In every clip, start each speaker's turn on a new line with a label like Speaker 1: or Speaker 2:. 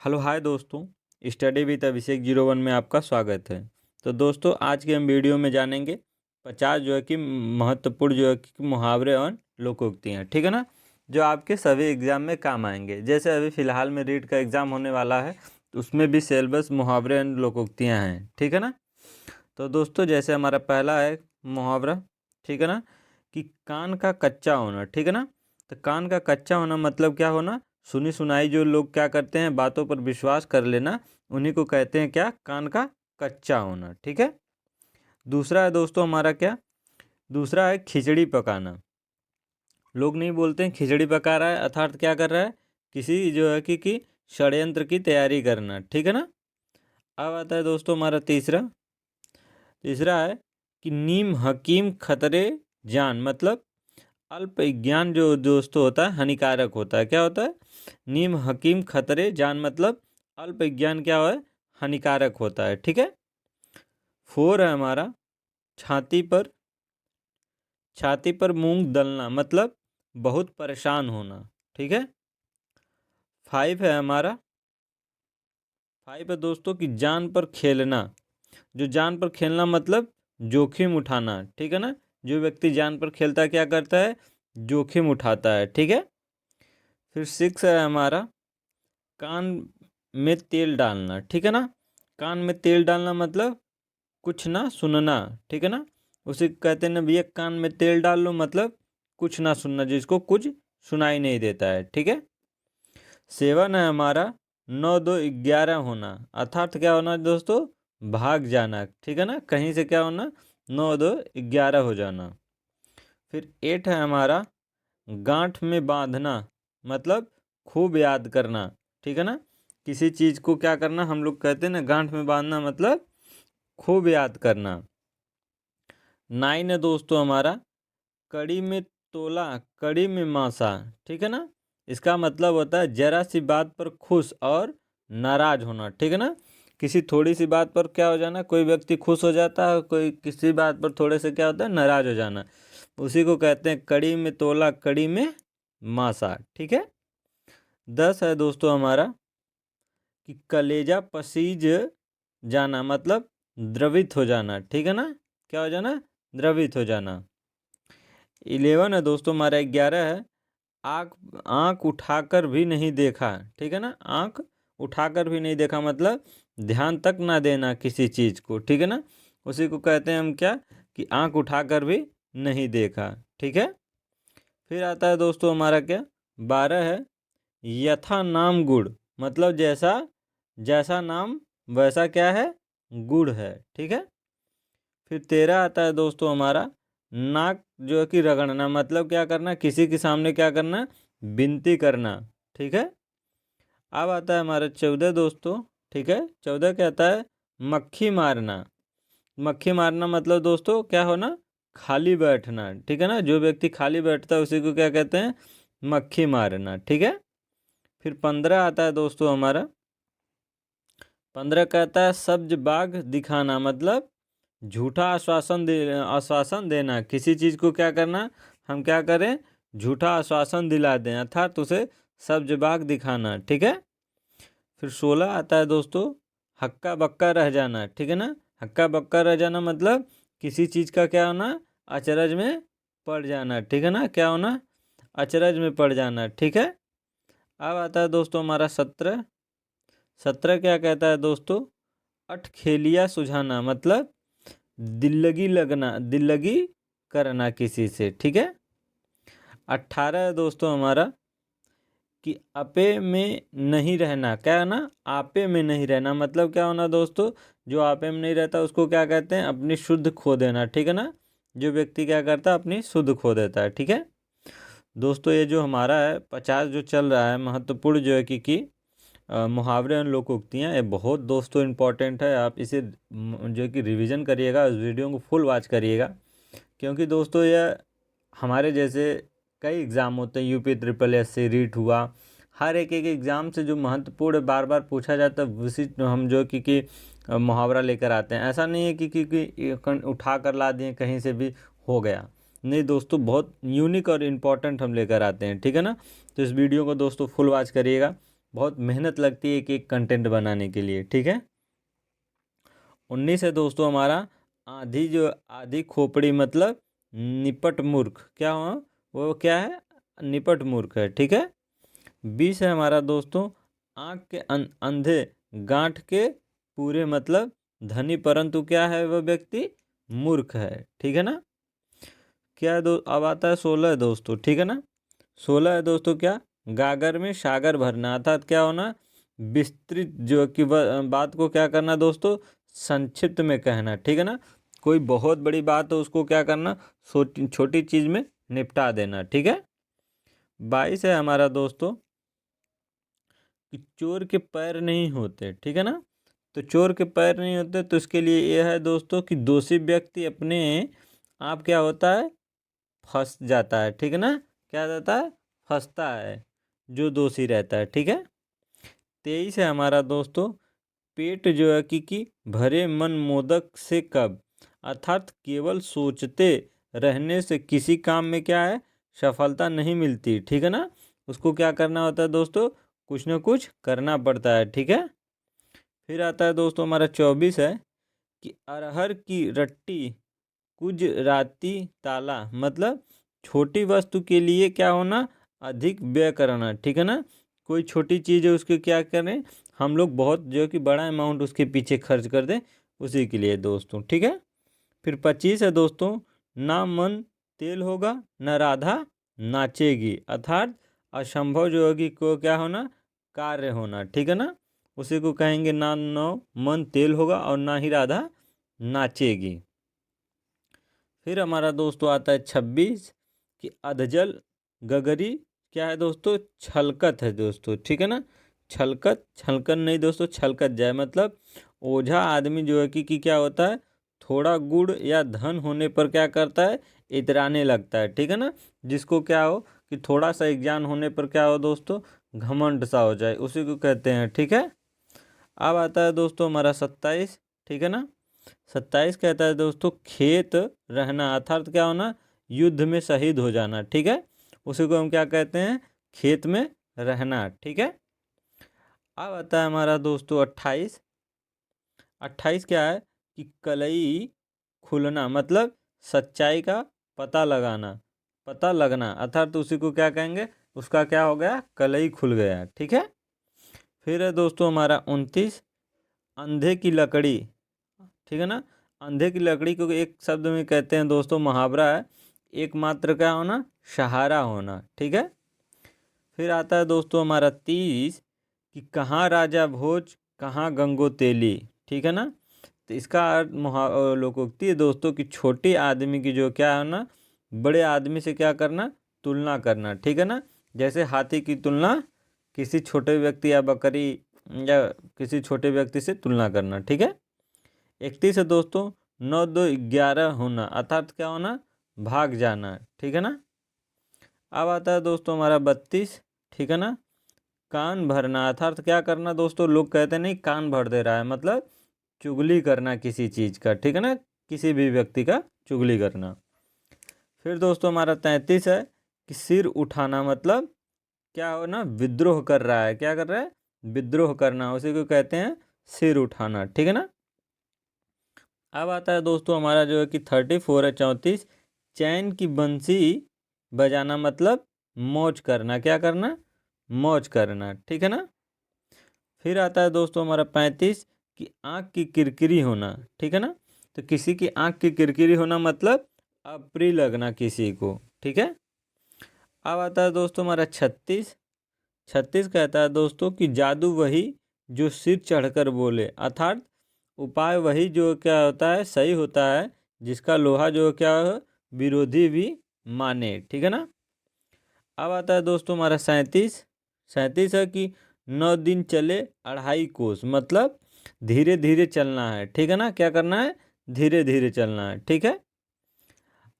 Speaker 1: Hello hi दोस्तों। Study with अभिषेक 01 में आपका स्वागत है। तो दोस्तों आज के हम वीडियो में जानेंगे 50 जो है कि महत्वपूर्ण जो है कि मुहावरे और लोकोक्तियाँ, ठीक है ना, जो आपके सभी एग्जाम में काम आएंगे। जैसे अभी फ़िलहाल में रीट का एग्ज़ाम होने वाला है, तो उसमें भी सिलेबस मुहावरे और लोकोक्तियाँ हैं, ठीक है ना। तो दोस्तों जैसे हमारा पहला है मुहावरा, ठीक है ना, कि कान का कच्चा होना, ठीक है ना। तो कान का कच्चा होना मतलब क्या होना, सुनी सुनाई जो लोग क्या करते हैं, बातों पर विश्वास कर लेना, उन्हीं को कहते हैं क्या, कान का कच्चा होना, ठीक है। दूसरा है दोस्तों हमारा क्या, दूसरा है खिचड़ी पकाना। लोग नहीं बोलते हैं खिचड़ी पका रहा है, अर्थात क्या कर रहा है, किसी जो है कि षड्यंत्र की तैयारी करना, ठीक है ना। अब आता है दोस्तों हमारा तीसरा, तीसरा है कि नीम हकीम खतरे जान, मतलब अल्प ज्ञान जो दोस्तों होता है हानिकारक होता है। क्या होता है, नीम हकीम खतरे जान, मतलब अल्प ज्ञान क्या है, हानिकारक होता है, ठीक है। फोर है हमारा छाती पर, छाती पर मूंग दलना, मतलब बहुत परेशान होना, ठीक है। फाइव है हमारा, फाइव है दोस्तों कि जान पर खेलना। जो जान पर खेलना मतलब जोखिम उठाना, ठीक है ना। जो व्यक्ति जान पर खेलता है क्या करता है, जोखिम उठाता है, ठीक है। फिर सिक्स है हमारा कान में तेल डालना, ठीक है ना। कान में तेल डालना मतलब कुछ ना सुनना, ठीक है ना। उसे कहते हैं ना भैया, कान में तेल डाल लो, मतलब कुछ ना सुनना, जिसको कुछ सुनाई नहीं देता है, ठीक है। सेवन है हमारा 9 2 11 होना, अर्थात क्या होना दोस्तों, भाग जाना, ठीक है ना, कहीं से क्या होना, 9 2 11 हो जाना। फिर एट है हमारा गांठ में बांधना, मतलब खूब याद करना, ठीक है ना। किसी चीज़ को क्या करना, हम लोग कहते हैं ना गांठ में बांधना, मतलब खूब याद करना। नाइन है दोस्तों हमारा कड़ी में तोला कड़ी में मासा, ठीक है ना। इसका मतलब होता है जरा सी बात पर खुश और नाराज होना, ठीक है ना। किसी थोड़ी सी बात पर क्या हो जाना, कोई व्यक्ति खुश हो जाता है, कोई किसी बात पर थोड़े से क्या होता है, नाराज हो जाना, उसी को कहते हैं कड़ी में तोला कड़ी में मासा, ठीक है। 10 है दोस्तों हमारा कि कलेजा पसीज जाना, मतलब द्रवित हो जाना, ठीक है ना। क्या हो जाना, द्रवित हो जाना। 11 है दोस्तों हमारा, 11 है आँख आँख उठाकर भी नहीं देखा, ठीक है ना। आँख उठाकर भी नहीं देखा मतलब ध्यान तक ना देना किसी चीज़ को, ठीक है ना। उसी को कहते हैं हम क्या, कि आँख उठाकर भी नहीं देखा, ठीक है। फिर आता है दोस्तों हमारा क्या, 12 है यथा नाम गुड़, मतलब जैसा जैसा नाम वैसा क्या है, गुड़ है, ठीक है। फिर 13 आता है दोस्तों हमारा नाक जो है कि रगड़ना, मतलब क्या करना, किसी के सामने क्या करना, विनती करना, ठीक है। अब आता है हमारा 14 दोस्तों, ठीक है। 14 कहता है मक्खी मारना। मक्खी मारना मतलब दोस्तों क्या होना, खाली बैठना, ठीक है ना। जो व्यक्ति खाली बैठता है उसी को क्या कहते हैं, मक्खी मारना, ठीक है। फिर 15 आता है दोस्तों हमारा, 15 कहता है सब्ज बाग दिखाना, मतलब झूठा आश्वासन देना, किसी चीज़ को क्या करना, हम क्या करें, झूठा आश्वासन दिला दें, अर्थात उसे सब्ज बाग दिखाना, ठीक है। फिर 16 आता है दोस्तों हक्का बक्का रह जाना, ठीक है ना। हक्का बक्का रह जाना मतलब किसी चीज़ का क्या होना, अचरज में पड़ जाना, ठीक है ना। क्या होना, अचरज में पड़ जाना, ठीक है। अब आता है दोस्तों हमारा 17, 17 क्या कहता है दोस्तों, अटखेलिया सुझाना, मतलब दिल लगी लगना, दिल लगी करना किसी से, ठीक है। 18 है दोस्तों हमारा कि आपे में नहीं रहना, क्या है ना, आपे में नहीं रहना, मतलब क्या होना दोस्तों, जो आपे में नहीं रहता उसको क्या कहते हैं, अपनी शुद्ध खो देना, ठीक है ना। जो व्यक्ति क्या करता है, अपनी शुद्ध खो देता है, ठीक है। दोस्तों ये जो हमारा है 50 जो चल रहा है महत्वपूर्ण जो है कि मुहावरे और लोकोक्तियाँ, ये बहुत दोस्तों इम्पॉर्टेंट है। आप इसे जो है कि रिवीजन करिएगा, इस वीडियो को फुल वॉच करिएगा, क्योंकि दोस्तों यह हमारे जैसे कई एग्ज़ाम होते हैं, यूपी ट्रिपल एस से रीट हुआ, हर एक एग्ज़ाम से जो महत्वपूर्ण बार बार पूछा जाता है उसी हम जो कि मुहावरा लेकर आते हैं। ऐसा नहीं है कि उठा कर ला दिए कहीं से भी हो गया, नहीं दोस्तों, बहुत यूनिक और इम्पॉर्टेंट हम लेकर आते हैं, ठीक है ना। तो इस वीडियो को दोस्तों फुल वॉच करिएगा। बहुत मेहनत लगती है एक एक कंटेंट बनाने के लिए, ठीक है। 19 है दोस्तों हमारा आधी खोपड़ी मतलब निपट मूर्ख, क्या हुआ वो क्या है, निपट मूर्ख है, ठीक है। 20 है हमारा दोस्तों आँख के अंधे गांठ के पूरे मतलब धनी, परंतु क्या है वह व्यक्ति मूर्ख है, ठीक है ना। क्या है अब आता है 16 है दोस्तों, ठीक है ना। 16 है दोस्तों क्या, गागर में सागर भरना, अर्थात क्या होना, विस्तृत जो कि बात को क्या करना दोस्तों, संक्षिप्त में कहना, ठीक है ना। कोई बहुत बड़ी बात हो उसको क्या करना, छोटी छोटी चीज़ में निपटा देना, ठीक है। 22 है हमारा दोस्तों कि चोर के पैर नहीं होते, ठीक है ना। तो चोर के पैर नहीं होते तो इसके लिए यह है दोस्तों कि दोषी व्यक्ति अपने आप क्या होता है, फंस जाता है, ठीक है ना। क्या जाता है, फंसता है जो दोषी रहता है, ठीक है। 23 है हमारा दोस्तों पेट जो है कि भरे मन मोदक से कब, अर्थात केवल सोचते रहने से किसी काम में क्या है, सफलता नहीं मिलती, ठीक है ना। उसको क्या करना होता है दोस्तों, कुछ ना कुछ करना पड़ता है, ठीक है। फिर आता है दोस्तों हमारा 24 है कि अरहर की रट्टी गुजराती ताला, मतलब छोटी वस्तु के लिए क्या होना, अधिक व्यय करना, ठीक है ना। कोई छोटी चीज़ है उसके क्या करें, हम लोग बहुत जो कि बड़ा अमाउंट उसके पीछे खर्च कर दें, उसी के लिए दोस्तों, ठीक है। फिर 25 है दोस्तों ना मन तेल होगा न राधा नाचेगी, अर्थात असंभव जो होगी को क्या होना, कार्य होना, ठीक है ना। उसी को कहेंगे ना नो मन तेल होगा और ना ही राधा नाचेगी। फिर हमारा दोस्तों आता है 26 कि अधजल गगरी क्या है दोस्तों, छलकत है दोस्तों, ठीक है ना। छलकत छलकन नहीं दोस्तों, छलकत जाए मतलब ओझा आदमी जो है कि क्या होता है, थोड़ा गुड़ या धन होने पर क्या करता है, इतराने लगता है, ठीक है ना। जिसको क्या हो कि थोड़ा सा ज्ञान होने पर क्या हो दोस्तों, घमंड सा हो जाए, उसी को कहते हैं, ठीक है। अब आता है दोस्तों हमारा 27, ठीक है ना। 27 कहता है दोस्तों खेत रहना, अर्थात क्या होना, युद्ध में शहीद हो जाना, ठीक है। उसी को हम क्या कहते हैं, खेत में रहना, ठीक है। अब आता है हमारा दोस्तों 28। 28 क्या है कि कलई खुलना मतलब सच्चाई का पता लगाना, पता लगना, अर्थात उसी को क्या कहेंगे, उसका क्या हो गया, कलई खुल गया, ठीक है। फिर है दोस्तों हमारा 29 अंधे की लकड़ी, ठीक है ना। अंधे की लकड़ी को एक शब्द में कहते हैं दोस्तों, मुहावरा है, एकमात्र क्या होना, सहारा होना, ठीक है। फिर आता है दोस्तों हमारा 30 कि कहाँ राजा भोज कहाँ गंगो तेली, ठीक है ना। तो इसका अर्थ लोकोक्ति है दोस्तों कि छोटे आदमी की जो क्या है ना, बड़े आदमी से क्या करना, तुलना करना, ठीक है ना। जैसे हाथी की तुलना किसी छोटे व्यक्ति या बकरी या किसी छोटे व्यक्ति से तुलना करना, ठीक है। 31 है दोस्तों 9 2 11 होना, अर्थात क्या होना, भाग जाना, ठीक है ना। अब आता है दोस्तों हमारा 32, ठीक है ना, कान भरना, अर्थात क्या करना दोस्तों, लोग कहते नहीं कान भर दे रहा है, मतलब चुगली करना किसी चीज़ का, ठीक है ना, किसी भी व्यक्ति का चुगली करना। फिर दोस्तों हमारा 33 है कि सिर उठाना, मतलब क्या हो ना, विद्रोह कर रहा है, क्या कर रहा है, विद्रोह करना, उसी को कहते हैं सिर उठाना, ठीक है ना। अब आता है दोस्तों हमारा जो है कि 34 है 34 चैन की बंसी बजाना मतलब मौज करना, क्या करना, मौज करना, ठीक है ना। फिर आता है दोस्तों हमारा 35 कि आँख की किरकिरी होना, ठीक है ना। तो किसी की आँख की किरकिरी होना मतलब अप्रिय लगना किसी को, ठीक है। अब आता है दोस्तों हमारा 36। 36 कहता है दोस्तों कि जादू वही जो सिर चढ़कर बोले, अर्थात उपाय वही जो क्या होता है, सही होता है, जिसका लोहा जो क्या है, विरोधी भी माने, ठीक है ना। अब आता है दोस्तों हमारा 37। 37 है कि 9 दिन चले 2.5 कोस, मतलब धीरे धीरे चलना है, ठीक है ना, क्या करना है, धीरे धीरे चलना है, ठीक है।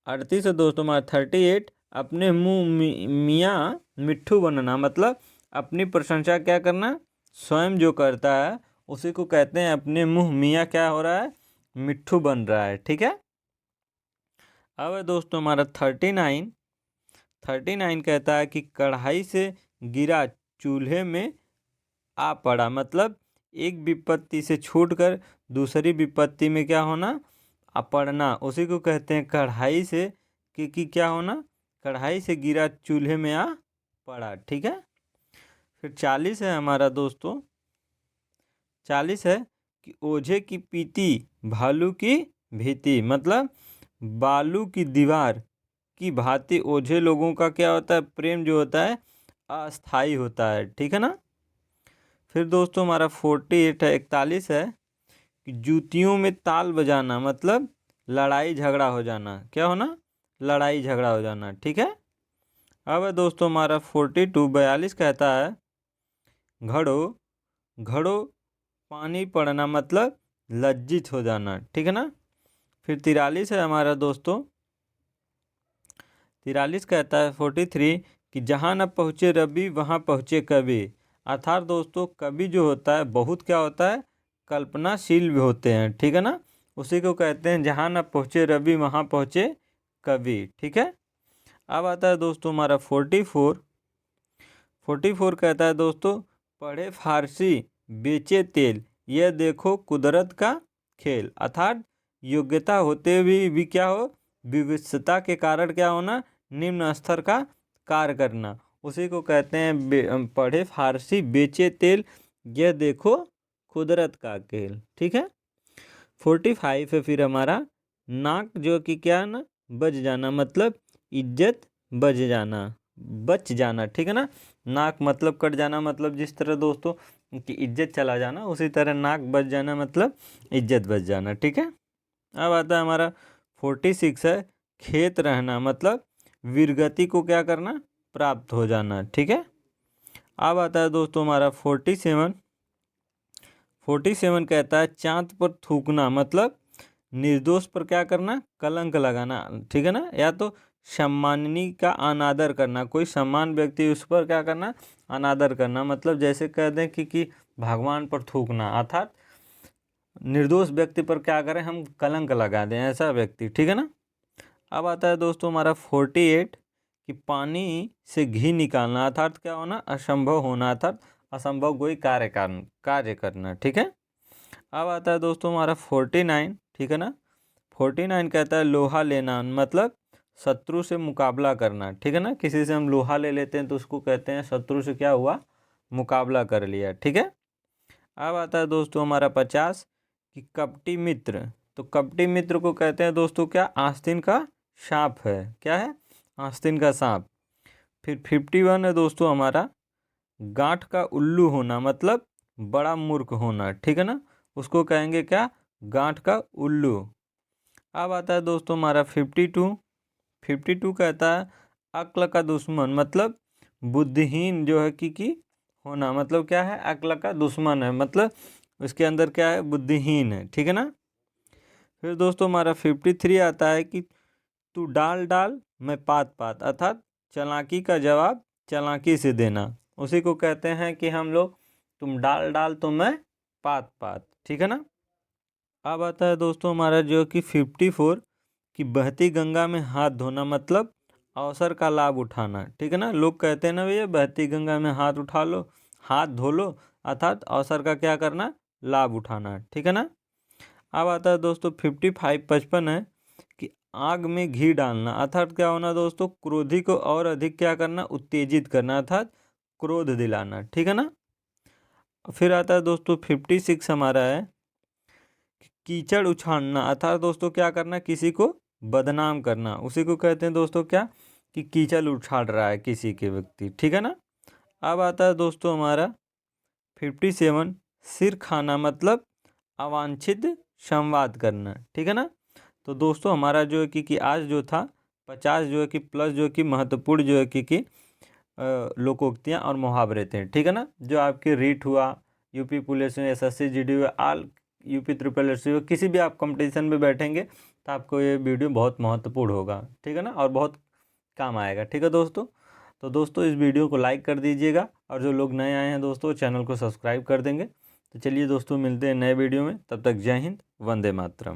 Speaker 1: 38 है दोस्तों हमारा 38 अपने मुँह मियाँ मिट्ठू बनना, मतलब अपनी प्रशंसा क्या करना, स्वयं जो करता है उसी को कहते हैं अपने मुँह मियाँ क्या हो रहा है, मिट्ठू बन रहा है, ठीक है। अब है दोस्तों हमारा 39 कहता है कि कढ़ाई से गिरा चूल्हे में आ पड़ा, मतलब एक विपत्ति से छूटकर दूसरी विपत्ति में क्या होना, आ पड़ना। उसी को कहते हैं कढ़ाई से कि क्या होना, कढ़ाई से गिरा चूल्हे में आ पड़ा। ठीक है। फिर 40 है हमारा दोस्तों, 40 है कि ओझे की पीती भालू की भीति, मतलब बालू की दीवार की भांति ओझे लोगों का क्या होता है, प्रेम जो होता है अस्थाई होता है। ठीक है ना। फिर दोस्तों हमारा 48 है, 41 है कि जूतियों में ताल बजाना, मतलब लड़ाई झगड़ा हो जाना। क्या होना, लड़ाई झगड़ा हो जाना। ठीक है। अब है दोस्तों हमारा 42, 42 कहता है घड़ो घड़ो पानी पड़ना, मतलब लज्जित हो जाना। ठीक है ना। फिर 43 है हमारा दोस्तों, 43 कहता है 43 कि जहाँ न पहुँचे रवि वहाँ पहुँचे कवि। अर्थात दोस्तों कवि जो होता है बहुत क्या होता है, कल्पनाशील भी होते हैं। ठीक है ना। उसी को कहते हैं जहाँ न पहुँचे रवि वहाँ पहुँचे कवि। ठीक है। अब आता है दोस्तों हमारा 44 कहता है दोस्तों पढ़े फारसी बेचे तेल, यह देखो कुदरत का खेल। अर्थात योग्यता होते हुए भी क्या हो, विवशता के कारण क्या होना, निम्न स्तर का कार्य करना। उसी को कहते हैं पढ़े फारसी बेचे तेल, यह देखो कुदरत का खेल। ठीक है। 45 है फिर हमारा नाक जो कि क्या ना, बच जाना, मतलब इज्जत बच जाना, बच जाना। ठीक है ना। नाक मतलब कट जाना, मतलब जिस तरह दोस्तों कि इज्जत चला जाना, उसी तरह नाक बच जाना मतलब इज्जत बच जाना। ठीक है। अब आता है हमारा 46 है खेत रहना, मतलब वीरगति को क्या करना, प्राप्त हो जाना। ठीक है। अब आता है दोस्तों हमारा 47 कहता है चाँद पर थूकना, मतलब निर्दोष पर क्या करना, कलंक लगाना। ठीक है ना। या तो सम्माननीय का अनादर करना, कोई सम्मान व्यक्ति उस पर क्या करना, अनादर करना, मतलब जैसे कह दें कि भगवान पर थूकना, अर्थात निर्दोष व्यक्ति पर क्या करें, हम कलंक लगा दें, ऐसा व्यक्ति। ठीक है ना। अब आता है दोस्तों हमारा 48 कि पानी से घी निकालना, अर्थात क्या होना, असंभव होना, अर्थात असंभव कोई कार्य करना। ठीक है। अब आता है दोस्तों हमारा 49। ठीक है ना। 49 कहता है लोहा लेना, मतलब शत्रु से मुकाबला करना। ठीक है ना। किसी से हम लोहा ले लेते हैं तो उसको कहते हैं शत्रु से क्या हुआ, मुकाबला कर लिया। ठीक है। अब आता है दोस्तों हमारा 50 कि कपटी मित्र, तो कपटी मित्र को कहते हैं दोस्तों क्या, आस्तीन का सांप है। क्या है, आस्तीन का सांप। फिर 51 है दोस्तों हमारा गांठ का उल्लू होना, मतलब बड़ा मूर्ख होना। ठीक है ना। उसको कहेंगे क्या, गांठ का उल्लू। अब आता है दोस्तों हमारा 52 कहता है अक्ल का दुश्मन, मतलब बुद्धिहीन जो है कि होना, मतलब क्या है, अक्ल का दुश्मन है, मतलब उसके अंदर क्या है, बुद्धिहीन है। ठीक है ना। फिर दोस्तों हमारा 53 आता है कि तू डाल डाल मैं पात पात, अर्थात चालाकी का जवाब चालाकी से देना। उसी को कहते हैं कि हम लोग तुम डाल डाल तो मैं पात पात। ठीक है ना। अब आता है दोस्तों हमारा जो कि 54 कि बहती गंगा में हाथ धोना, मतलब अवसर का लाभ उठाना। ठीक है ना। लोग कहते हैं ना भैया बहती गंगा में हाथ उठा लो, हाथ धो लो, अर्थात अवसर का क्या करना, लाभ उठाना। ठीक है ना। अब आता है दोस्तों 55 है कि आग में घी डालना, अर्थात क्या होना दोस्तों, क्रोधी को और अधिक क्या करना, उत्तेजित करना, अर्थात क्रोध दिलाना। ठीक है ना। फिर आता है दोस्तों 56 हमारा है कि कीचड़ उछालना, अर्थात दोस्तों क्या करना, किसी को बदनाम करना। उसी को कहते हैं दोस्तों क्या, कि कीचड़ उछाल रहा है किसी के व्यक्ति। ठीक है ना। अब आता है दोस्तों हमारा 57 सिर खाना, मतलब अवांछित संवाद करना। ठीक है ना। तो दोस्तों हमारा जो है कि आज जो था 50 जो है कि प्लस जो है कि महत्वपूर्ण जो है कि लोकोक्तियाँ और मुहावरे थे। ठीक है ना। जो आपके रीट हुआ, यूपी पुलिस में, एसएससी जीडी हुआ, आल यूपी ट्रिपल एस हुआ, किसी भी आप कंपटीशन में बैठेंगे तो आपको ये वीडियो बहुत महत्वपूर्ण होगा। ठीक है ना। और बहुत काम आएगा। ठीक है दोस्तों। तो दोस्तों इस वीडियो को लाइक कर दीजिएगा, और जो लोग नए आए हैं दोस्तों चैनल को सब्सक्राइब कर देंगे। तो चलिए दोस्तों मिलते हैं नए वीडियो में, तब तक जय हिंद, वंदे मातरम।